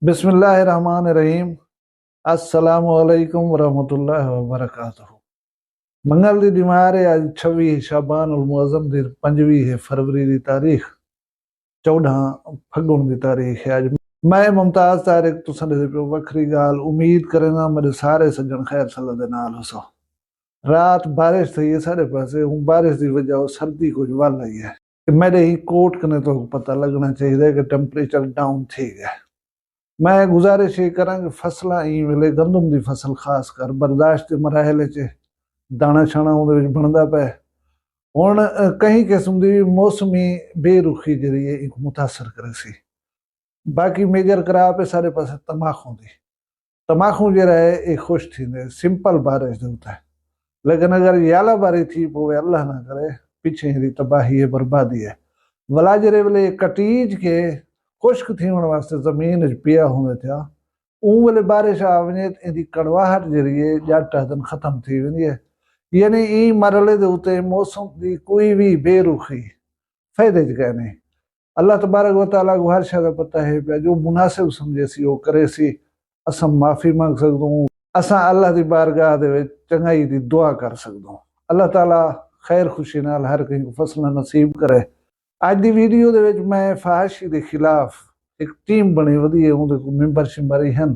बिस्मिल्लाहिर्रहमानिर्रहीम। अस्सलामुअलैकुम वरहमतुल्लाहि वबरकातुहू। मंगल दी दिमारे अज 26 शाबान उल मुअज़्ज़म दी 25 फरवरी दी तारीख 14 फगुन दी तारीख है अज। मैं मुमताज तारिक तुसां दे पियो वखरी गाल उम्मीद करेंदा मेरे सारे सज्जन खैर सल्ला दे नाल होसो। रात बारिश थी है साढ़े पासे, हूँ बारिश की वजह सर्दी कुछ वल आई है। मेरे ही कोट कने तो पता लगना चाहिए कि टेंपरेचर डाउन थी गया। मैं गुजारिश ये करा कि फसल ई वेले गंदम की फसल खास कर बर्दाश्त के मराहल च दाना छाना उहदे बनता पे। हुण कई किस्म की मौसमी बेरुखी जी मुतासर करे सी। बाकी मेजर क्रॉप है सारे पास तंबाकू की। तंबाकू जो है ये खुश थी सिंपल बारिश होता है, लेकिन अगर याला बारी थी पोवे अल्लाह ना करे पिछे ही तबाही है बर्बादी है। वला जरे वेले कटीज के खुश्क थी वास्ते जमीन पिया होंदे थिया ऊं वेले बारिश आ वने इहदी कड़वाहट जरिए जट दिन खत्म थी वेंदी है। यानी ई मरहले दे उते मौसम की कोई भी बेरुखी फायदे च गए नहीं। अल्लाह तबारक व तआला को हर शय दा पता है पिया, जो मुनासिब समझे सी वो करे सी। असां माफ़ी मंग सकदूं, असां अल्लाह दी बारगाह दे विच चंगाई दी दुआ कर सकदूं। अल्लाह ताला खैर खुशी नाल हर कहीं को फसलां नसीब करे। अज की वीडियो दे विच मैं फहाशी के खिलाफ एक टीम बनी वधिया उहदे को मैंबर शिंबर हैं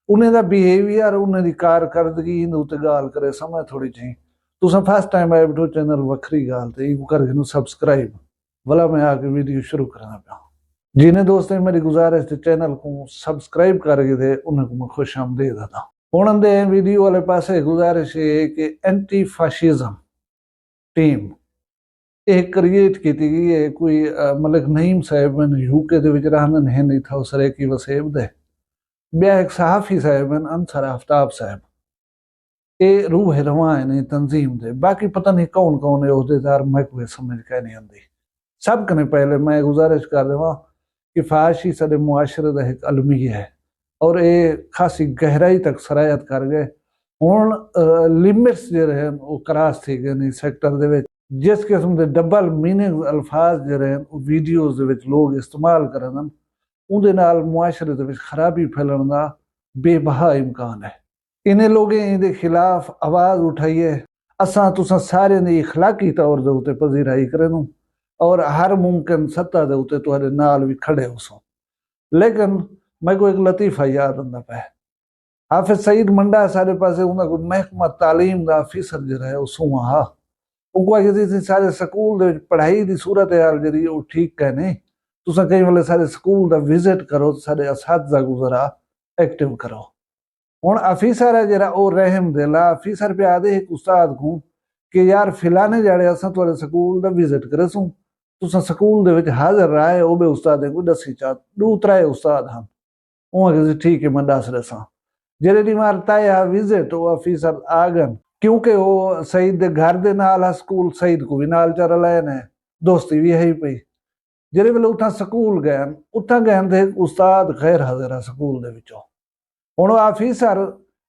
उन्हें दा बिहेवियर उन्हें दी कारकर्दगी इन उत्ते गाल करे समय थोड़ी जी। तुसां फर्स्ट टाइम आए बैठो चैनल वखरी गाल ते इको करके सब्सक्राइब भला मैं आके वीडियो शुरू करना पाऊँ। जिन्हें दोस्तों मेरी गुजारिश थे चैनल को सब्सक्राइब करके थे उन्हें को मैं खुश आमदीद था। हुण दे वीडियो वाले पासे गुजारिश है कि एंटी फाशिज्म टीम एक क्रिएट की गई है। कोई मलिक नईम साहब यूके दे विच रहंदे हैं नहीं था सरेकी वसेब दे बिया एक सहाफ़ी साहब अंसर आफ्ताब साहब ये रूह रवा है नहीं तंजीम दे। बाकी पता नहीं कौन कौन है अहदेदार मैं कोई समझ के नहीं आती। सब कने पहले मैं गुजारिश कर देवा कि फहाशी साडे मुआशरे दा एक अलमिया है और ये खासी गहराई तक सरायत कर गए। हुण लिमिट्स जो रहे वो क्रॉस थी गए नहीं सैक्टर दे विच जिस किस्म के डबल मीनिंग अल्फाज जो रहे वीडियोज़ दे विच लोग इस्तेमाल करन उहदे नाल मुआशरे दे विच खराबी फैलण दा बेबहा इम्कान है। इन्हें लोगों इहदे खिलाफ आवाज़ उठाइए। असां तुसां सारे ने इखलाकी तौर दे उते पजीराई करें और हर मुमकिन सत्ता दे उते तुहाडे नाल भी खड़े होसो। लेकिन मैं को एक लतीफ़ा याद आंदा पे। हाफिज सईद मंडा सारे पासे उन्हें को महकमा तालीम दा अफीसर जो है उसू हा उनको आखिर सारे स्कूल दे पढ़ाई की सूरत हाल जी वो ठीक है नहीं। तुसां कई वाले सारे स्कूल का विजिट करो सारे असातिज़ा को जरा एक्टिव करो। हुण अफीसर है जरा वो रहम दिला अफीसर पे आदे एक उस्ताद को कि यार फिलाने जाड़े असां तुहाडे स्कूल का विजिट करेसूं तुसां स्कूल दे विच हाजिर रहे ओ बे उस्ताद को दसी चा दू त्रै उस्ताद हैं वो आखिर ठीक है मैं दस रसा जेरे दी मार ताया विजिट वो अफीसर आ गन क्योंकि वो सईद दे घर दे नाल स्कूल सईद को भी नाल चल रहे ने दोस्ती भी है पई। जेरे वेले उथा स्कूल गए उथा गए थे उस्ताद गैर हाजिर है स्कूल दे विचों। हुण ऑफिसर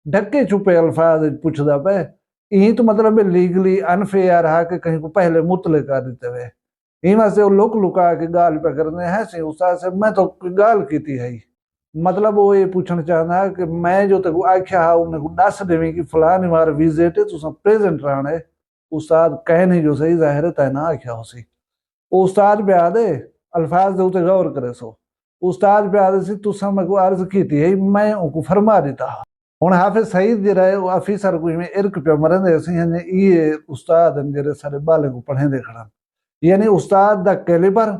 ढके छुपे अल्फाज पुछदा पे यही तो मतलब लीगली अनफेयर है कि कहीं को पहले मुतले कर देते हुए यही वास्ते वो लुक लुका के गाल पे करने हैं सी उस्ताद से मैं तो गाल की है मतलब वो ये पूछना चाहना कि मैं जो तेको आख्या हा उन्हें को दस देवी कि फलानी मार विजिट तुसां प्रेजेंट रहने उस्ताद कह नहीं जो सही जाहिर है तय ना आख्या हो सी उस्ताद पे आदे अल्फाज दे उते गौर करे सो उस्ताद पे आदे सी तुसां मैं को अर्ज की है मैं उनको फरमा देता हा। हुण हाफिज सईद जो रहे वो अफीसर को में इर्क पे मरंदे असीं ये उस्ताद जेरे सारे बाले को पढ़ेंदे खड़न यानी उस्ताद दा कैलिबर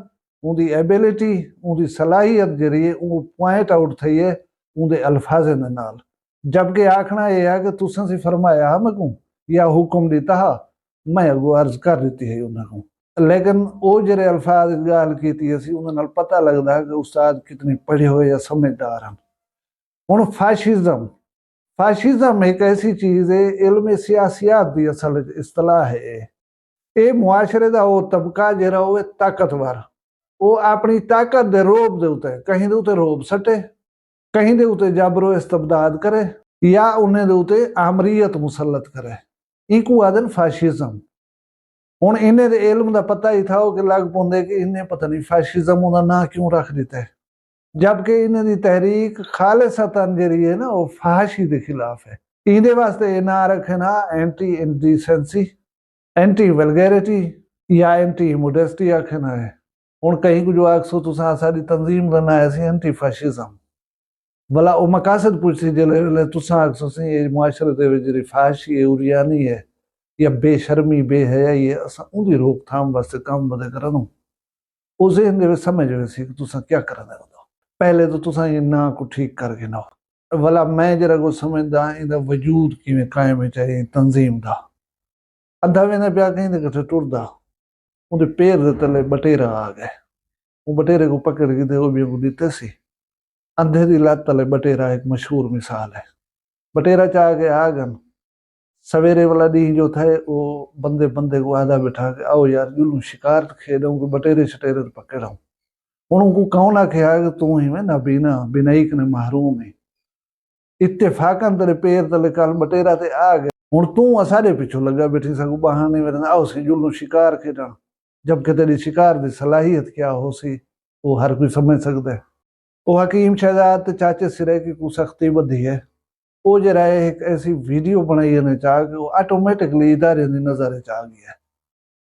उनकी एबिलिटी उनकी सलाहियत जी वो पॉइंट आउट थी है उनके अल्फाज दे नाल। जबकि आखना यह है कि तुसां सी फरमाया हा मैं को या हुक्म दिता हा मैं अगो अर्ज कर दी है उन्होंने को। लेकिन वो जेरे अल्फाज गाल की उन्हें पता लगता है कि उस्ताद कितने पढ़े हुए या समझदार हैं। हुण फाशिज्म एक ऐसी चीज़ है इल्म सियासियात की असल इस्तलाह है। ये मुआशरे का वो तबका जरा हो ताकतवर वो अपनी ताकत दे रोब दे उते कहीं दे उते रोब सटे कहीं दे उते जबरो इस्तबदाद करे या उन्हें दे उते आमरीयत मुसलत करे इको आदन फाशिज्म। हुण इन्हें दे इल्म दा पता ही था कि लग पौंदे कि इन्हें पता नहीं फाशिज्म उदा ना क्यों रख दिता है। जबकि इन्हां दी तहरीक खालिसतन जिहड़ी है ना वो फहाशी के खिलाफ है। इहदे वास्ते ये ना रखे ना एंटी इंडिसेंसी, एंटी वल्गैरिटी या एंटी मोडेस्टी आखना है। हुण कहीं कुछ आखसो तुसां साडी तंजीम दा नाम है एंटी फाशिज्म, भला वो मकासद पूछती जिहड़े तुसां आखसो सी ये मुआशरे दे विच जिहड़ी फहाशी है उरियानी है या बेशर्मी बेहयाई है असां उहदी रोकथाम वास्ते काम बदे करन उस जहन दे विच समझ सी कि तुसां क्या करना है। पहले तो तुसां ये ना को ठीक करके ना भला मैं जरा को समझदा इहदा वजूद किवें कायम है चाहे तंजीम दा। अद्धा वेंदा पिया कहीं ते किथे टुरदा ਉਹਦੇ पैर दे तले बटेरा आ गए, वो बटेरे को पकड़ के दे भी को दिते सी। अंधे दी लत तले बटेरा एक मशहूर मिसाल है। बटेरा चाह के आ गन सवेरे वाला डी जो था वो बंदे बंदे को आधा बिठा के आओ यार जुलू शिकार खेडूं कि बटेरे शटेरे पकड़ाऊं। हुण उनको कौन आख्या कि तू ही में ना बीना बिनाईक ने महरूम है इत्तेफाकन तेरे पैर तले कल बटेरा ते आ गए। हुण तू असाडे पिछू लगा बैठी सकू बहाने में आओ सी जुलू शिकार खेडण, जबकि तेरी शिकार की सलाहियत क्या हो सी वो हर कोई समझ सकता है। वो हकीम शहजाद चाचे सिरे की को सख्ती बधी है वो जरा एक ऐसी वीडियो बनाई ने चाह कि वो ऑटोमेटिकली इदारे की नजर च आ गया है।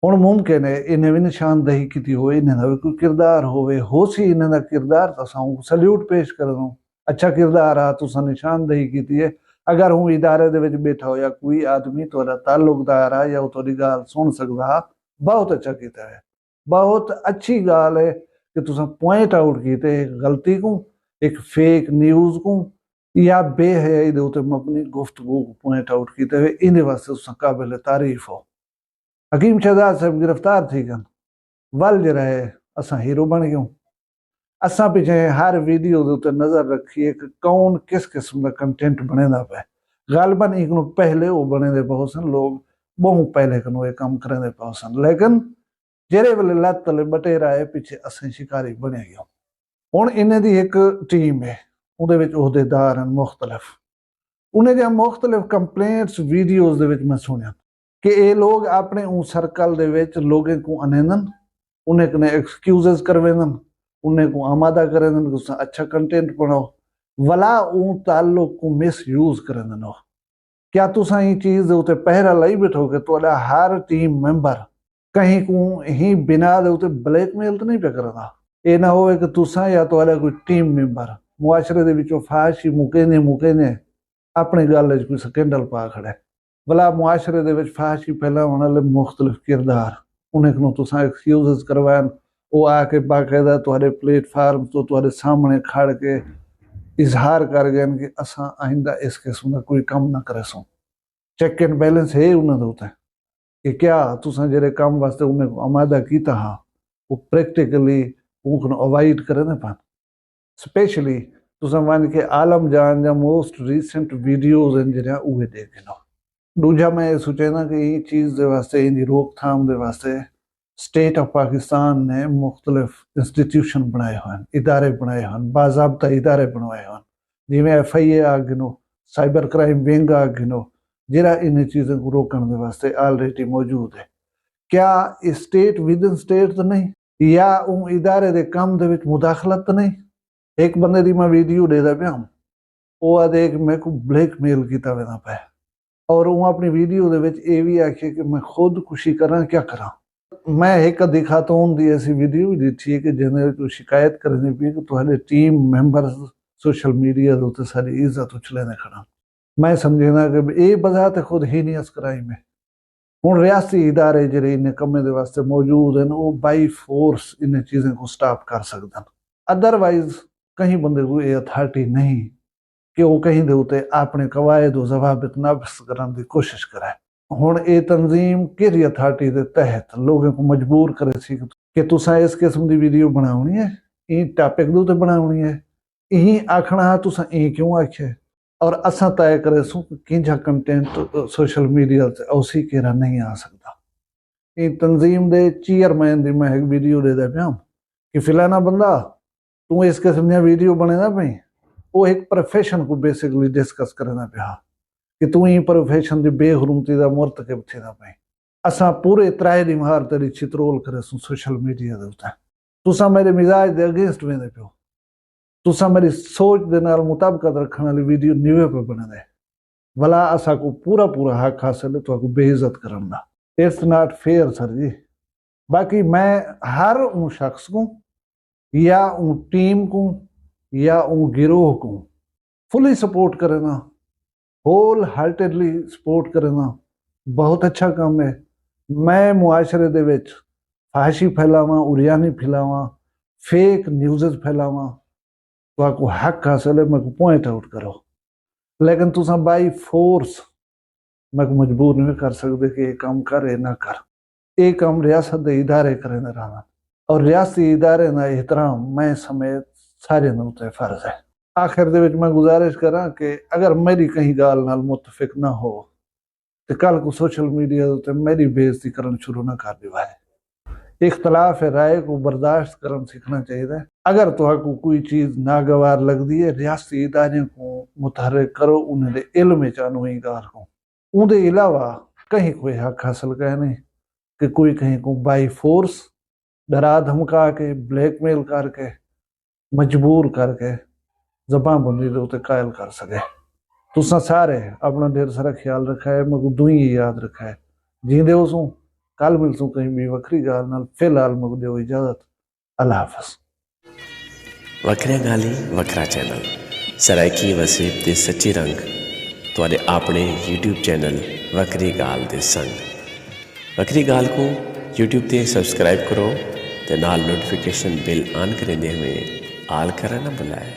हुण मुमकिन है इन्हें भी निशानदेही की हो इन्हें भी कोई किरदार हो सी इन्हें का किरदार तो असां सल्यूट पेश कर दूं अच्छा किरदार आ तुसां निशानदेही की है। अगर हूँ इदारे दे विच बैठा हो या कोई आदमी तुहाडा ताल्लुकदार आ या वो तुहाडी गाल सुन सकदा बहुत अच्छा किया है। बहुत अच्छी गाल है कि तुसां पॉइंट आउट कीते एक गलती को एक फेक न्यूज़ को या बेहयाई दे उते मबनी गुफ्तगू को पॉइंट आउट कीते हुए इन्हें वास्ते तुसां काबिल तारीफ हो। हकीम शहजाद साहब गिरफ्तार थी गन वल जरा है असां हीरो बन गयूं। असां पिछे हर वीडियो दे उते नजर रखिए कि कौन किस किस्म का कंटेंट बनेदा पे। गालबन एक पहले वो बने दे बहुत सन लोग बहु पहले कनो ये काम करें दे पाओ सन लेकिन जेरे वेले लत तले बटेरा है पिछे असें शिकारी बने गए। हुण इन्हें दी एक टीम है उहदे विच ओहदेदार हैं मुख्तलिफ उन्हें दियां मुख्तलिफ कंप्लेंट्स वीडियोज दे विच मैं सुनिया कि ये लोग अपने ऊ सर्कल दे विच लोगों को अनेंदन उन्हें कने एक्सक्यूजेस करवेंदन उन्हें को आमादा करेंदन कि अच्छा कंटेंट बनाओ वला ऊ ताल्लुक को मिस यूज करेंदन। क्या तुसां ये चीज उते पहरा लाई बैठो कि तुहाडा हर टीम मेंबर कहीं को ही बिना दे उते ब्लैकमेल तो नहीं पे करदा। ये ना होवे कि तुसां या तुहाडा कोई टीम मेंबर मुआशरे दे विचों फाशी मुकेने अपने गल च कोई स्कैंडल पा खड़े भला मुआशरे दे विच फाशी फैलाउण वाले मुख्तलिफ किरदार उन्हें को तुसां एक्सक्यूजेस करवान वो आके बाकायदा तुहाडे प्लेटफार्म तो तुहाडे सामने खड़ के इजहार कर गए कि असां आइंदा इस किस्म का कोई काम ना करे सो। चेक एंड बैलेंस है उन्हें होता है कि क्या तुसां जेरे काम वास्ते उन्हें आमादा कीता हा वो प्रैक्टिकली उनको अवॉइड करे ना पान। स्पेशली तुसां वन के आलम जान जा मोस्ट रीसेंट वीडियोज हैं जरा उहे देखे लो। दूजा मैं ये सोचे ना कि ये चीज़ दे वास्ते इनकी रोकथाम दे वास्ते स्टेट ऑफ पाकिस्तान ने मुख्तलिफ इंस्टीट्यूशन बनाए हुए हैं इदारे बनाए हुए हैं बाज़ाब्ता इदारे बनाए हुए हैं जिमें FIA आ गिनो साइबर क्राइम विंग आ गिनो जरा इन चीज़ों को रोकने के वास्ते ऑलरेडी मौजूद है। क्या स्टेट विद इन स्टेट तो नहीं या उन इदारे दे काम दे विच मुदाखलत तो नहीं। एक बंदे दी मैं वीडियो देदा पिया वो आदे कि मैं को ब्लैकमेल कीता वेंदा पे और वो अपनी वीडियो दे विच ये भी आखे कि मैं खुदकुशी करा क्या करा। मैं एक दिखाता हूँ दी ऐसी वीडियो दी थी कि जिन्हें कोई शिकायत करनी पी कि तुम्हारे टीम मेंबर्स सोशल मीडिया तो सारी इज्जत उछलेने खड़ा। मैं समझे ना कि ये बजाते खुद ही नहीं अस्कराई में हुण रियासती इदारे जरे इन कमे दे वास्ते मौजूद हैं वो बाई फोर्स इन चीज़ों को स्टॉप कर सकते हैं। अदरवाइज कहीं बंदे को ये अथॉरिटी नहीं कि वो कहीं दे उते अपने कवायद और जवाबित नाफिज करने की कोशिश करे। हुण ये तंजीम किहड़ी अथॉरिटी के तहत लोगों को मजबूर करे सी कि तुसां इस किस्म की वीडियो बनाउणी है ई टॉपिक दे उते बनाउणी है यही आखना तुसां ई क्यों आखे और असां तय करे सू कि किंजा कंटेंट सोशल मीडिया से उसी केरा नहीं आ सकता। ये तंजीम दे चेयरमैन दी मैं एक वीडियो दे पिया कि फिलाना बंदा तू इस किस्म दी वीडियो बनेदा पई वो एक प्रोफेशन को बेसिकली डिस्कस करना पिया कि तू ही प्रोफेशन की बेहरमती का मुर्तकब थिंदा पई असां पूरे त्राए दी मार तेरी चित्रोल करे सू सोशल मीडिया दे उते तुसां मेरे मिजाज दे अगेंस्ट वेंदे पियो तुसा मेरी सोच दे नाल मुताबिकत रखने वाली वीडियो न्यूए पे बने दे, भला असा को पूरा पूरा हक हासिल है तो बेइज्जत करन दा। इट्स नॉट फेयर सर जी। बाकी मैं हर उन शख्स को या उन टीम को या उन गिरोह को फुली सपोर्ट करना, होल हार्टेडली सपोर्ट करना बहुत अच्छा काम है। मैं मुआशरे दे विच फाशी फैलावां, उरियानी फैलावां, फेक न्यूज़ फैलावां तो आपको हक हासिल है मैं को पॉइंट आउट करो, लेकिन तुसा बाई फोर्स मैं को मजबूर नहीं कर सकते कि ये काम कर ना कर। ये काम रियासत के इदारे करें रहना और रियासती इदारे ना एहतराम मैं समेत सारे उत्ते फर्ज है। आखिर दे विच मैं गुजारिश करा कि अगर मेरी कहीं गाल नाल मुतफिक ना हो तो कल को सोशल मीडिया उत्ते मेरी बेइज्जती करना शुरू ना कर दिवाए। इख्तलाफ राय को बर्दाश्त करना सीखना चाहिए। अगर तो कोई चीज नागवार लगती है रियासती इदारे को मुतहर्रिक करो, उन्हें इल्म चानो ही गाल को उनके अलावा कहीं कोई हक हासिल कहे नहीं कि कोई कहीं को बाई फोर्स डरा धमका के ब्लैकमेल करके मजबूर करके जबान बंदी के उत्ते कायल कर सके। तुसा सारे अपना ढेर सारा ख्याल रखा है, मैं दुई याद रखा है। जींदे उसू कल मिलसूं कहीं भी वखरी गाल नाल। फिलहाल मैं दो इजाजत। अल्लाह हाफिज। वखरिया गाली वखरा चैनल सरायकी वसीब दे सच्चे रंग तुहाडे अपने YouTube चैनल वखरी गाल दे संग। वखरी गाल को YouTube ते सब्सक्राइब करो ते नाल नोटिफिकेशन बिल ऑन करेंदे हुए आल करना ना भुलाए।